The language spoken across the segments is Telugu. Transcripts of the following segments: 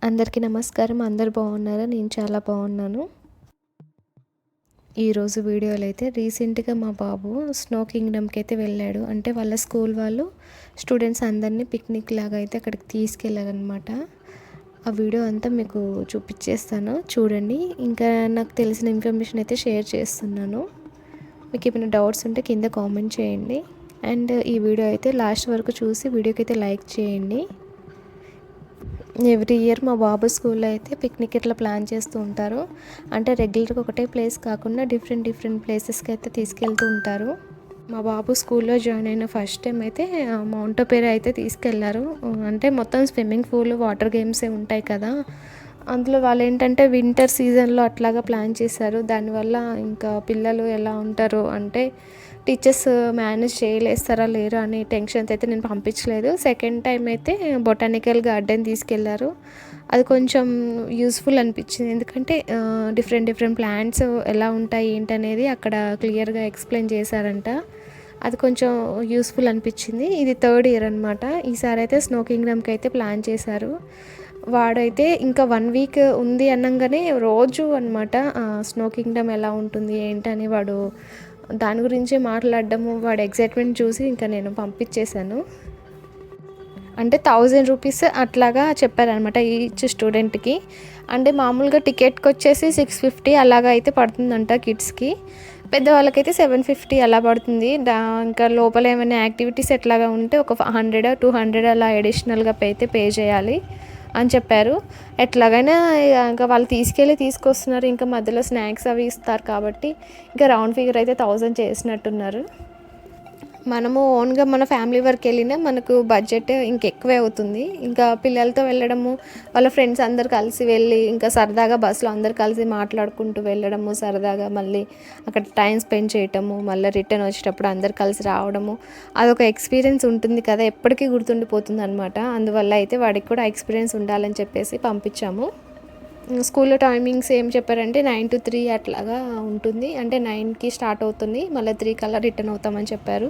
అందరికీ నమస్కారం. అందరూ బాగున్నారా? నేను చాలా బాగున్నాను. ఈరోజు వీడియోలో అయితే రీసెంట్గా మా బాబు స్నో కింగ్డమ్కి అయితే వెళ్ళాడు. అంటే వాళ్ళ స్కూల్ వాళ్ళు స్టూడెంట్స్ అందరినీ పిక్నిక్ లాగా అయితే అక్కడికి తీసుకెళ్ళారనమాట. ఆ వీడియో అంతా మీకు చూపించేస్తాను, చూడండి. ఇంకా నాకు తెలిసిన ఇన్ఫర్మేషన్ అయితే షేర్ చేస్తున్నాను. మీకు ఏమైనా డౌట్స్ ఉంటే కింద కామెంట్ చేయండి. అండ్ ఈ వీడియో అయితే లాస్ట్ వరకు చూసి వీడియోకి అయితే లైక్ చేయండి. ఎవ్రీ ఇయర్ మా బాబు స్కూల్లో అయితే పిక్నిక్ ఇట్లా ప్లాన్ చేస్తూ ఉంటారు. అంటే రెగ్యులర్గా ఒకటే ప్లేస్ కాకుండా డిఫరెంట్ ప్లేసెస్కి అయితే తీసుకెళ్తూ ఉంటారు. మా బాబు స్కూల్లో జాయిన్ అయిన ఫస్ట్ టైం అయితే మౌంట్ పేరు అయితే తీసుకెళ్లారు. అంటే మొత్తం స్విమ్మింగ్ పూల్, వాటర్ గేమ్సే ఉంటాయి కదా. అందులో వాళ్ళు ఏంటంటే వింటర్ సీజన్లో అట్లాగా ప్లాన్ చేశారు. దానివల్ల ఇంకా పిల్లలు ఎలా ఉంటారు అంటే టీచర్స్ మేనేజ్ చేయలేస్తారా లేరా అనే టెన్షన్తో అయితే నేను పంపించలేదు. సెకండ్ టైం అయితే బొటానికల్ గార్డెన్ తీసుకెళ్లారు. అది కొంచెం యూస్ఫుల్ అనిపించింది. ఎందుకంటే డిఫరెంట్ ప్లాంట్స్ ఎలా ఉంటాయి ఏంటనేది అక్కడ క్లియర్గా ఎక్స్ప్లెయిన్ చేశారంట. అది కొంచెం యూస్ఫుల్ అనిపించింది. ఇది థర్డ్ ఇయర్ అనమాట. ఈసారి అయితే స్నో కింగ్డమ్కి అయితే ప్లాన్ చేశారు. వాడైతే ఇంకా 1 వీక్ ఉంది అనంగానే రోజు అనమాట స్నో కింగ్డమ్ ఎలా ఉంటుంది ఏంటని వాడు దాని గురించి మాట్లాడడము, వాడు ఎగ్జైట్మెంట్ చూసి ఇంకా నేను పంపించేశాను. అంటే 1000 రూపీస్ అట్లాగా చెప్పారనమాట ఈచ్ స్టూడెంట్కి. అంటే మామూలుగా టికెట్కి వచ్చేసి 650 అలాగా అయితే పడుతుందంట కిడ్స్కి. పెద్దవాళ్ళకైతే 750 అలా పడుతుంది. ఇంకా లోపల ఏమైనా యాక్టివిటీస్ ఎట్లాగా ఉంటే ఒక 100 200 అలా అడిషనల్గా అయితే పే చేయాలి అని చెప్పారు. ఎట్లాగైనా ఇంకా వాళ్ళు తీసుకొస్తున్నారు. ఇంకా మధ్యలో స్నాక్స్ అవి ఇస్తారు కాబట్టి ఇంకా రౌండ్ ఫిగర్ అయితే 1000 చేసినట్టున్నారు. మనము ఓన్గా మన ఫ్యామిలీ వరకు వెళ్ళినా మనకు బడ్జెట్ ఇంకెక్కువే అవుతుంది. ఇంకా పిల్లలతో వెళ్ళడము, వాళ్ళ ఫ్రెండ్స్ అందరు కలిసి వెళ్ళి ఇంకా సరదాగా బస్సులో అందరు కలిసి మాట్లాడుకుంటూ వెళ్ళడము, సరదాగా మళ్ళీ అక్కడ టైం స్పెండ్ చేయటము, మళ్ళీ రిటర్న్ వచ్చేటప్పుడు అందరు కలిసి రావడము, అదొక ఎక్స్పీరియన్స్ ఉంటుంది కదా, ఎప్పటికీ గుర్తుండిపోతుంది అనమాట. అందువల్ల అయితే వాడికి కూడా ఎక్స్పీరియన్స్ ఉండాలని చెప్పేసి పంపించాము. స్కూల్లో టైమింగ్స్ ఏం చెప్పారంటే 9 to 3 అట్లాగా ఉంటుంది. అంటే 9కి స్టార్ట్ అవుతుంది, మళ్ళీ 3 కల్లా రిటర్న్ అవుతామని చెప్పారు.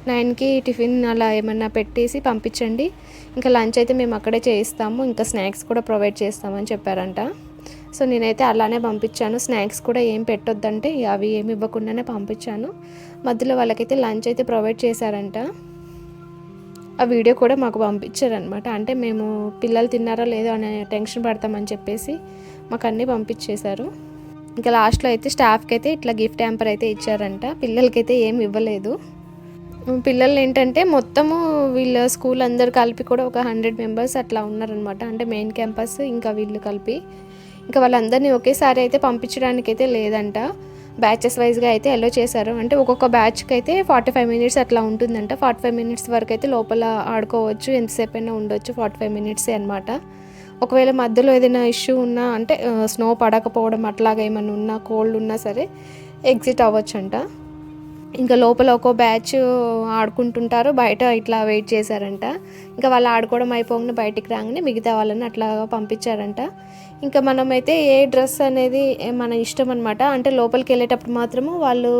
9కి టిఫిన్ అలా ఏమన్నా పెట్టేసి పంపించండి, ఇంకా లంచ్ అయితే మేము అక్కడే చేయిస్తాము, ఇంకా స్నాక్స్ కూడా ప్రొవైడ్ చేస్తామని చెప్పారంట. సో నేనైతే అలానే పంపించాను. స్నాక్స్ కూడా ఏం పెట్టొద్దంటే అవి ఏమి ఇవ్వకుండానే పంపించాను. మధ్యలో వాళ్ళకైతే లంచ్ అయితే ప్రొవైడ్ చేశారంట. ఆ వీడియో కూడా మాకు పంపించారనమాట. అంటే మేము పిల్లలు తిన్నారో లేదో అనే టెన్షన్ పడతామని చెప్పేసి మాకు అన్నీ పంపించేశారు. ఇంకా లాస్ట్లో అయితే స్టాఫ్కి అయితే ఇట్లా గిఫ్ట్ హ్యాంపర్ అయితే ఇచ్చారంట. పిల్లలకైతే ఏమి ఇవ్వలేదు. పిల్లలు ఏంటంటే మొత్తము వీళ్ళ స్కూల్ అందరు కలిపి కూడా ఒక 100 మెంబర్స్ అట్లా ఉన్నారనమాట. అంటే మెయిన్ క్యాంపస్ ఇంకా వీళ్ళు కలిపి. ఇంకా వాళ్ళందరినీ ఒకేసారి అయితే పంపించడానికి అయితే లేదంట. బ్యాచెస్ వైజ్గా అయితే ఎల్లో చేశారు. అంటే ఒక్కొక్క బ్యాచ్కి అయితే 45 మినిట్స్ అట్లా ఉంటుందంట. 45 మినిట్స్ వరకు అయితే లోపల ఆడుకోవచ్చు, ఎంతసేపు అయినా ఉండొచ్చు. 45 మినిట్సే అనమాట. ఒకవేళ మధ్యలో ఏదైనా ఇష్యూ ఉన్నా అంటే స్నో పడకపోవడం అట్లాగా ఏమైనా ఉన్నా, కోల్డ్ ఉన్నా సరే ఎగ్జిట్ అవ్వచ్చు అంట. ఇంకా లోపల ఒక్కో బ్యాచ్ ఆడుకుంటుంటారు, బయట ఇట్లా వెయిట్ చేశారంట. ఇంకా వాళ్ళు ఆడుకోవడం అయిపోగానే బయటికి రాగానే మిగతా వాళ్ళని అట్లా పంపించారంట. ఇంకా మనమైతే ఏ డ్రెస్ అనేది మన ఇష్టం అనమాట. అంటే లోపలికి వెళ్ళేటప్పుడు మాత్రము వాళ్ళు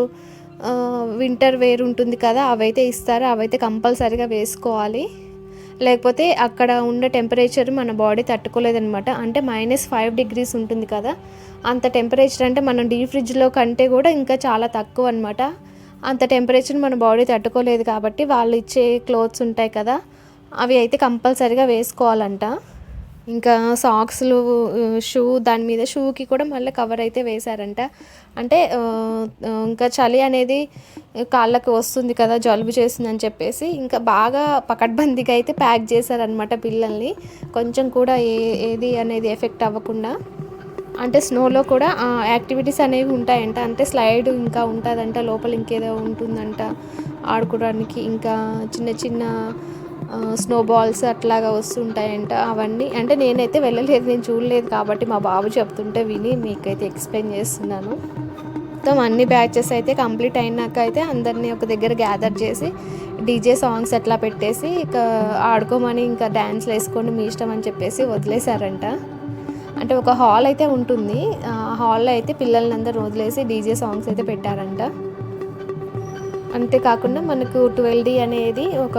వింటర్ వేర్ ఉంటుంది కదా, అవైతే ఇస్తారు. అవైతే కంపల్సరీగా వేసుకోవాలి, లేకపోతే అక్కడ ఉన్న టెంపరేచర్ మన బాడీ తట్టుకోలేదనమాట. అంటే -5 degrees ఉంటుంది కదా, అంత టెంపరేచర్ అంటే మనం డీప్ ఫ్రిడ్జ్లో కంటే కూడా ఇంకా చాలా తక్కువ అనమాట. అంత టెంపరేచర్ మన బాడీ తట్టుకోలేదు కాబట్టి వాళ్ళు ఇచ్చే క్లోత్స్ ఉంటాయి కదా, అవి అయితే కంపల్సరీగా వేసుకోవాలంట. ఇంకా సాక్స్లు, షూ, దాని మీద షూకి కూడా మళ్ళీ కవర్ అయితే వేశారంట. అంటే ఇంకా చలి అనేది కాళ్ళకి వస్తుంది కదా, జలుబు చేస్తుందని చెప్పేసి ఇంకా బాగా పకడ్బందీగా అయితే ప్యాక్ చేశారనమాట పిల్లల్ని, కొంచెం కూడా ఏది అనేది ఎఫెక్ట్ అవ్వకుండా. అంటే స్నోలో కూడా యాక్టివిటీస్ అనేవి ఉంటాయంట. అంటే స్లైడ్ ఇంకా ఉంటుందంట, లోపల ఇంకేదో ఉంటుందంట ఆడుకోవడానికి. ఇంకా చిన్న స్నో బాల్స్ అట్లాగా వస్తుంటాయంట. అవన్నీ అంటే నేనైతే వెళ్ళలేదు, నేను చూడలేదు కాబట్టి మా బాబు చెప్తుంటే విని మీకైతే ఎక్స్ప్లెయిన్ చేస్తున్నాను. మొత్తం అన్ని బ్యాచెస్ అయితే కంప్లీట్ అయినాక అయితే అందరినీ ఒక దగ్గర గ్యాదర్ చేసి డీజే సాంగ్స్ అట్లా పెట్టేసి ఇక ఆడుకోమని, ఇంకా డ్యాన్స్లు వేసుకోండి మీ ఇష్టం అని చెప్పేసి వదిలేశారంట. అంటే ఒక హాల్ అయితే ఉంటుంది, ఆ హాల్లో అయితే పిల్లల్ని అందరూ వదిలేసి డీజే సాంగ్స్ అయితే పెట్టారంట. అంతేకాకుండా మనకు 12D అనేది ఒక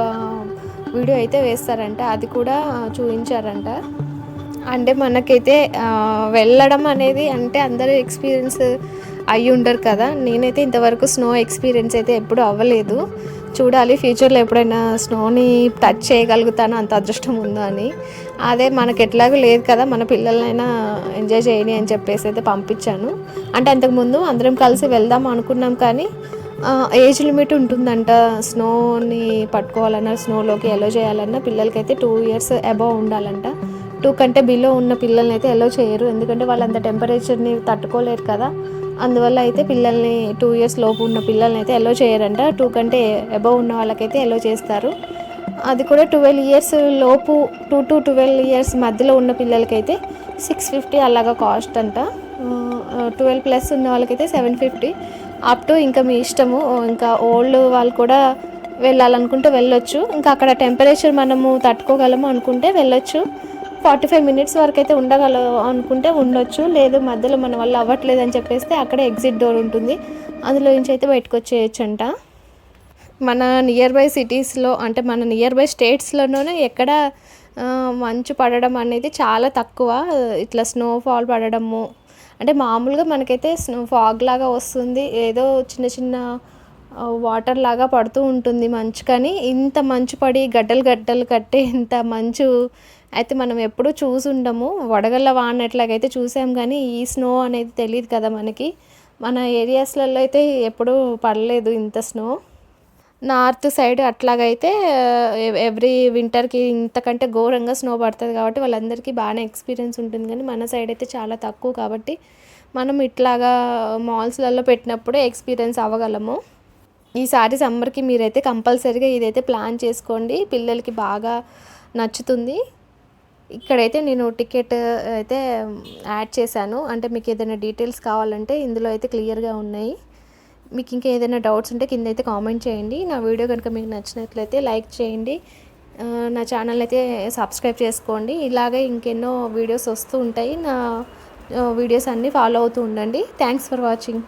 వీడియో అయితే వేస్తారంట, అది కూడా చూపించారంట. అంటే మనకైతే వెళ్ళడం అనేది అంటే అందరూ ఎక్స్పీరియన్స్ అయ్యి ఉండరు కదా. నేనైతే ఇంతవరకు స్నో ఎక్స్పీరియన్స్ అయితే ఎప్పుడు అవ్వలేదు. చూడాలి ఫ్యూచర్లో ఎప్పుడైనా స్నోని టచ్ చేయగలుగుతాను, అంత అదృష్టం ఉందా అని. అదే మనకు ఎట్లాగో లేదు కదా, మన పిల్లలైనా ఎంజాయ్ చేయని అని చెప్పేసి అయితే పంపించాను. అంటే అంతకుముందు అందరం కలిసి వెళ్దాం అనుకున్నాం కానీ ఏజ్ లిమిట్ ఉంటుందంట. స్నోని పట్టుకోవాలన్నా, స్నోలోకి ఎలో చేయాలన్నా పిల్లలకైతే 2 ఇయర్స్ అబవ్ ఉండాలంట. 2 కంటే బిలో ఉన్న పిల్లల్ని అయితే ఎలో చేయరు, ఎందుకంటే వాళ్ళు అంత టెంపరేచర్ని తట్టుకోలేరు కదా. అందువల్ల అయితే పిల్లల్ని 2 ఇయర్స్ లోపు ఉన్న పిల్లల్ని అయితే ఎలో చేయరంట. 2 కంటే అబవ్ ఉన్న వాళ్ళకైతే ఎలో చేస్తారు. అది కూడా 12 ఇయర్స్ లోపు, 2 to 12 ఇయర్స్ మధ్యలో ఉన్న పిల్లలకైతే 650 అలాగా కాస్ట్ అంట. 12+ ఉన్న వాళ్ళకైతే 750. అప్ టు ఇంకా మీ ఇష్టము. ఇంకా ఓల్డ్ వాళ్ళు కూడా వెళ్ళాలనుకుంటే వెళ్ళొచ్చు. ఇంకా అక్కడ టెంపరేచర్ మనము తట్టుకోగలము అనుకుంటే వెళ్ళొచ్చు. 45 మినిట్స్ వరకు అయితే ఉండగలం అనుకుంటే ఉండొచ్చు. లేదు మధ్యలో మన వల్ల అవ్వట్లేదు అని చెప్పేస్తే అక్కడే ఎగ్జిట్ డోర్ ఉంటుంది, అందులో నుంచి అయితే బయటకు వచ్చేయచ్చంట. మన నియర్ బై సిటీస్లో అంటే మన నియర్ బై స్టేట్స్లోనే ఎక్కడ మంచు పడడం అనేది చాలా తక్కువ. ఇట్లా స్నోఫాల్ పడడము అంటే మామూలుగా మనకైతే స్నో ఫాగ్ లాగా వస్తుంది, ఏదో చిన్న చిన్న వాటర్ లాగా పడుతూ ఉంటుంది మంచు. కానీ ఇంత మంచు పడి గడ్డలు గడ్డలు కట్టే ఇంత మంచు అయితే మనం ఎప్పుడూ చూసుండము. వడగళ్ళ వాన ఎట్లాగైతే చూసాం కానీ ఈ స్నో అనేది తెలియదు కదా మనకి. మన ఏరియాస్లలో అయితే ఎప్పుడూ పడలేదు ఇంత స్నో. నార్త్ సైడ్ అట్లాగైతే ఎవ్రీ వింటర్కి ఇంతకంటే ఘోరంగా స్నో పడుతుంది కాబట్టి వాళ్ళందరికీ బాగానే ఎక్స్పీరియన్స్ ఉంటుంది. కానీ మన సైడ్ అయితే చాలా తక్కువ కాబట్టి మనం ఇట్లాగా మాల్స్లలో పెట్టినప్పుడే ఎక్స్పీరియన్స్ అవ్వగలము. ఈసారి సమ్మర్కి మీరైతే కంపల్సరీగా ఇదైతే ప్లాన్ చేసుకోండి, పిల్లలకి బాగా నచ్చుతుంది. ఇక్కడైతే నేను టికెట్ అయితే యాడ్ చేశాను, అంటే మీకు ఏదైనా డీటెయిల్స్ కావాలంటే ఇందులో అయితే క్లియర్గా ఉన్నాయి. మీకు ఇంకా ఏదైనా డౌట్స్ ఉంటే కింద అయితే కామెంట్ చేయండి. నా వీడియో కనుక మీకు నచ్చినట్లయితే లైక్ చేయండి, నా ఛానల్ అయితే సబ్స్క్రైబ్ చేసుకోండి. ఇలాగే ఇంకెన్నో వీడియోస్ వస్తూ ఉంటాయి, నా వీడియోస్ అన్నీ ఫాలో అవుతూ ఉండండి. Thanks for watching.